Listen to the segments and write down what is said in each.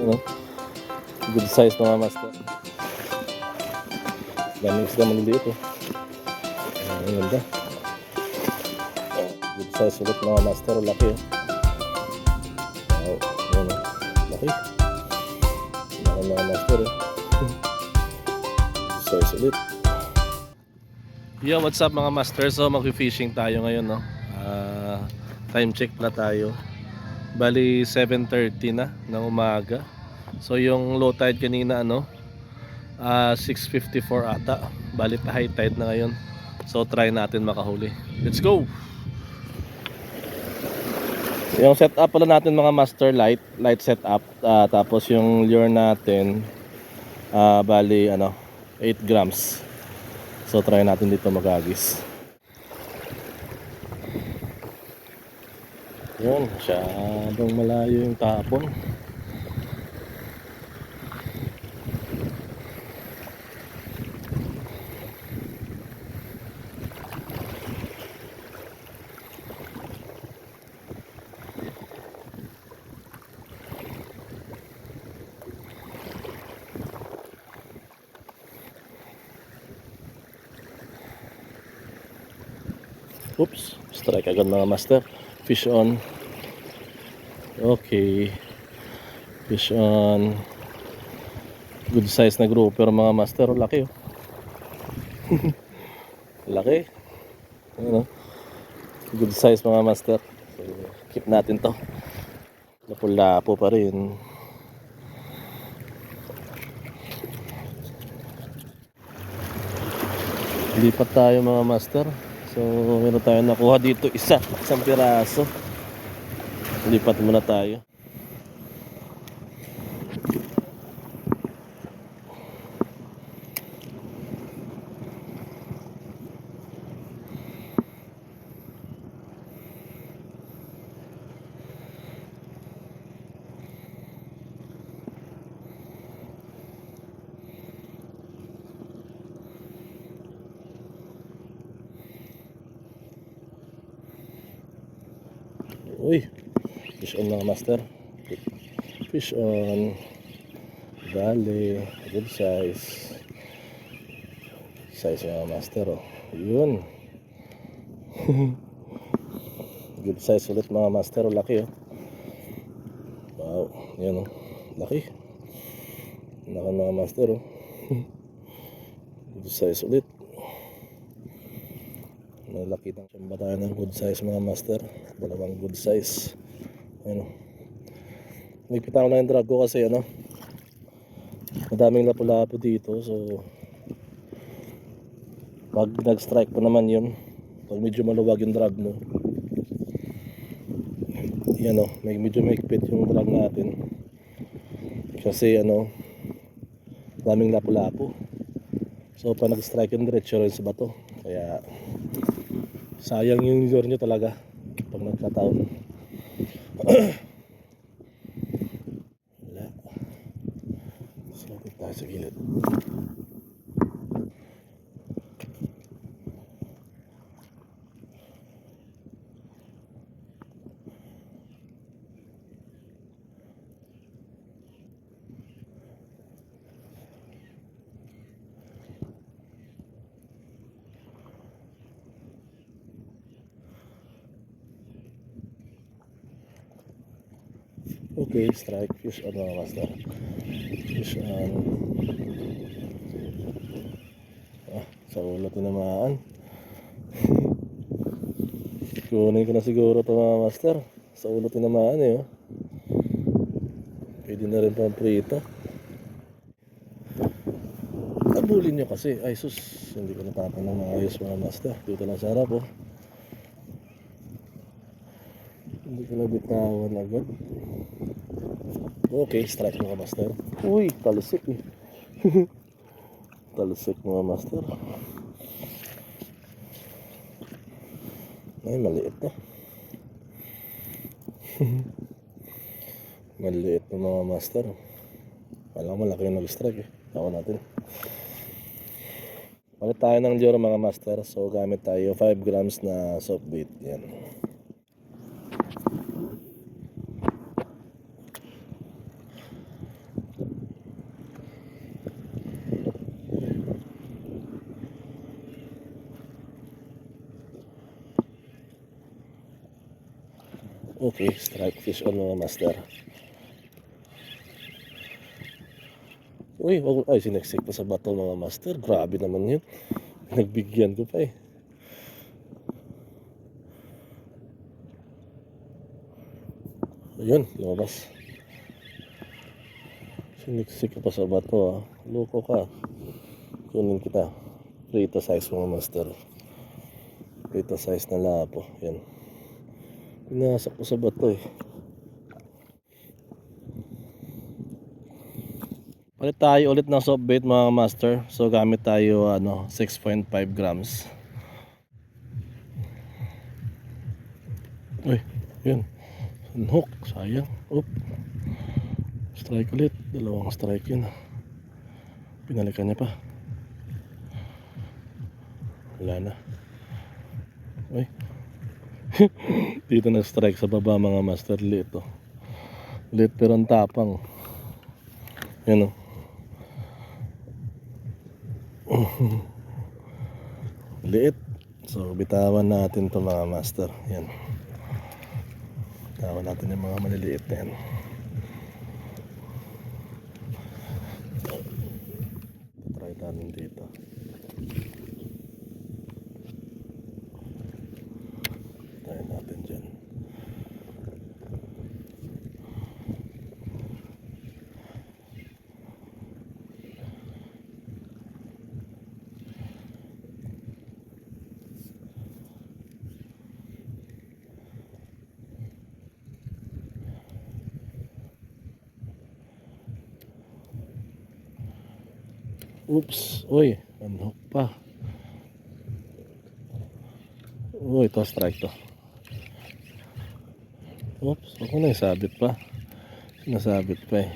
Ano? Good size mga master. Daming isda maliliit oh. Ang ganda. Good size ulit mga master. Laki oh. Wow. Ayan oh. Laki. Laki mga master oh. Good size ulit. Yo, what's up mga master? So mag-fishing tayo ngayon no. Time check na tayo. Bali 7:30 na ng umaga. So yung low tide kanina 6:54 ata. Bali high tide na ngayon. So try natin makahuli. Let's go. Yung setup pala natin mga master, light setup. Tapos yung lure natin bali 8 grams. So try natin dito magagis. Yun, masyadong malayo yung tapon. Oops, strike agad mga master. Fish on. Okay. Fish on. Good size na grouper mga master. Laki oh. Laki. Ano? Good size mga master. So, keep natin to. Lapo-lapo pa rin. Lipat tayo mga master. So meron tayo nakuha dito isang piraso. Lipat muna tayo. Uy, fish on mga master. Fish on. Dali, good size. Size mga master oh. Yun. Good size ulit mga master. Laki oh. Wow, yan oh. Laki. Laki mga master oh. Good size ulit. Malaki ng samba tayo ng good size mga master. Dalawang good size. Ayan. Nagpita ko na yung drag ko kasi madaming lapu-lapu dito. So pag nag-strike po naman yun, pag medyo maluwag yung drag mo, yan medyo mahigpit yung drag natin. Kasi daming lapu-lapu. So pag nag-strike yung diretso rin sa bato. Kaya sayang yung lure nyo talaga pag nagkataon. Wala. Slapit tayo sa gilid. Okay, strike. Fish on mga master. Fish on. Sa ulo tinamaan. Kunin ko na siguro ito mga master. Sa ulo tinamaan oh. Pwede na rin pang prito. Abulin nyo kasi. Ay sus, hindi ko natapan ng maayos mga master. Dito lang sa harap oh. Hindi ko nabitawan agad. Okay, strike mga master. Uy, talusik eh. Talusik mga master. Ay, maliit na. Maliit na mga master. Alam mo, malaki yung nag-strike eh. Tawa natin. Palit tayo ng lure mga master. So gamit tayo 5 grams na soft bait. Yan. Okay, strike fish on mga master. Uy, ay sineksik pa sa bato mga master. Grabe naman yun. Nagbigyan ko pa eh. Ayun, lumabas. Siniksik ka pa sa bato ah. Loko ka. Kunin kita. Prito size mga master. Prito size na lapo. Yan. Pinasak ko sa bato eh. Palit tayo ulit ng soft bait mga master. So gamit tayo 6.5 grams. Uy, yun. Unhook, sayang. Oop. Strike ulit. Dalawang strike yun. Pinalikan niya pa. Wala na. Uy. Dito na-strike sa baba mga master. Liit oh. Liit pero ang tapang. Yan oh. Liit. So bitawan natin to mga master. Yan. Bitawan natin yung mga maliliit na yan. Try natin dito. Try natin dyan. Oops, uy, unhook pa. Uy, ito strike to. Oops, ako na isabit pa. Nasabit pa eh.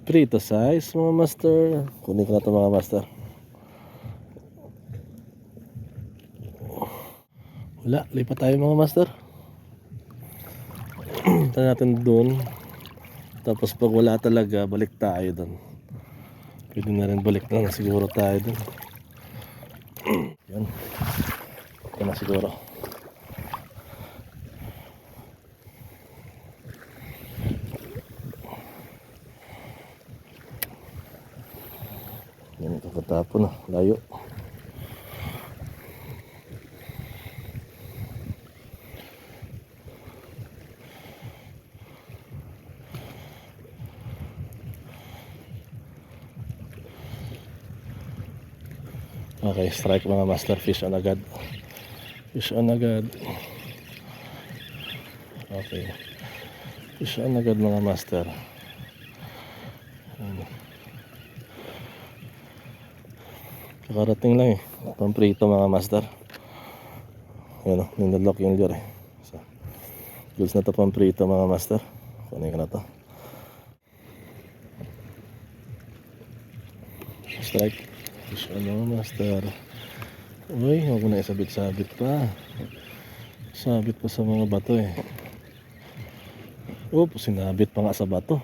Prito size mga master. Kunin ko na ito mga master. Wala, lipat tayo mga master. Ito natin dun. Tapos pag wala talaga, balik tayo dun. Pwede na rin balik na siguro tayo dun. Yan. Ito na siguro. Yan, kakatapon na. Layo. Okay, strike mga master. Fish on agad. Fish on agad. Okay. Fish on agad mga master. Kakarating lang eh. Pamprito mga master. Ayan o, nindalok yung lure eh. So, goods na to pamprito mga master. Kunin ko na to. Strike. Fish on mga master. Uy, huwag ko na isabit-sabit pa. Sabit pa sa mga bato eh. Oop, sinabit pa nga sa bato.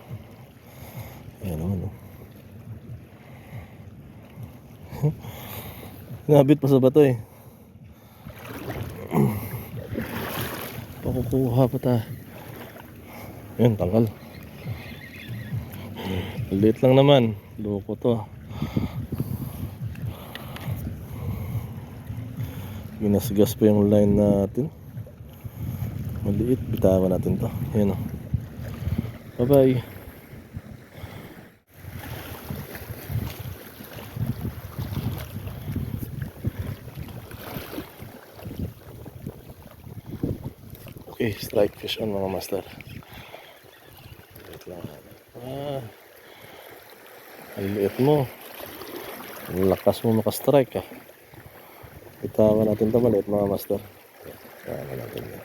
Ayan o. Sinabit pa sa bato eh. Pakukuha pa ta. Ayan, tanggal. Liit lang naman. Loko to. Ginasgas pa yung line natin. Maliit, bitawan natin to. Ayan o. Bye bye. Okay, strike fish on mga master. Wait lang. Ang liit mo. Ang lakas mo makastrike ah. Bitawan natin ito maliit mga master. Bitawan natin yan.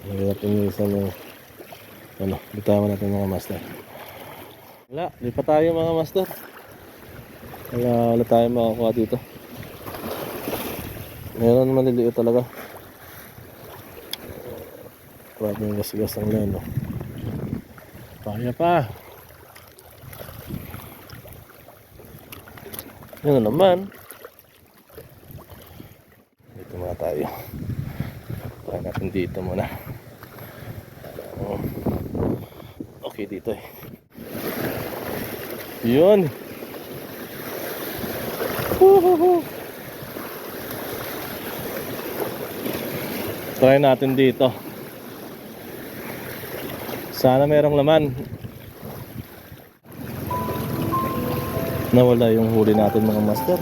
Lagyan natin yung isa ng bitawan natin mga master. Wala, lipat tayo mga master. Wala tayo makakuha dito. Meron maliliit talaga. Grabe yung gas-gas ng line, no? Kaya pa. Yun na naman. Dito muna tayo. Try natin dito muna. Okay dito eh. Yun. Woohoo. Try natin dito. Sana merong laman. Nawala yung huli natin mga master.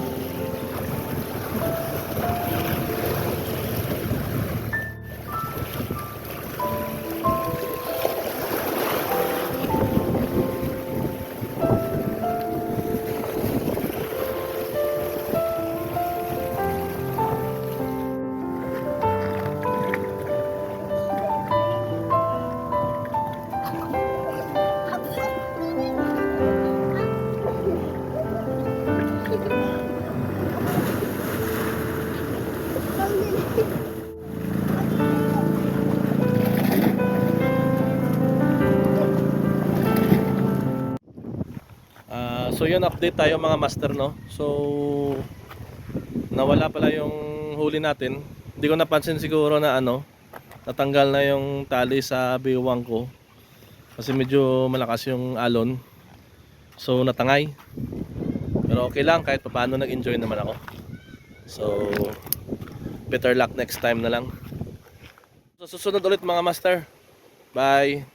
So yun, update tayo mga master, no. So nawala pala yung huli natin. Hindi ko napansin siguro na natanggal na yung tali sa biwang ko kasi medyo malakas yung alon. So natangay. Pero okay lang, kahit paano nag-enjoy naman ako. So better luck next time na lang. So susunod ulit mga master. Bye.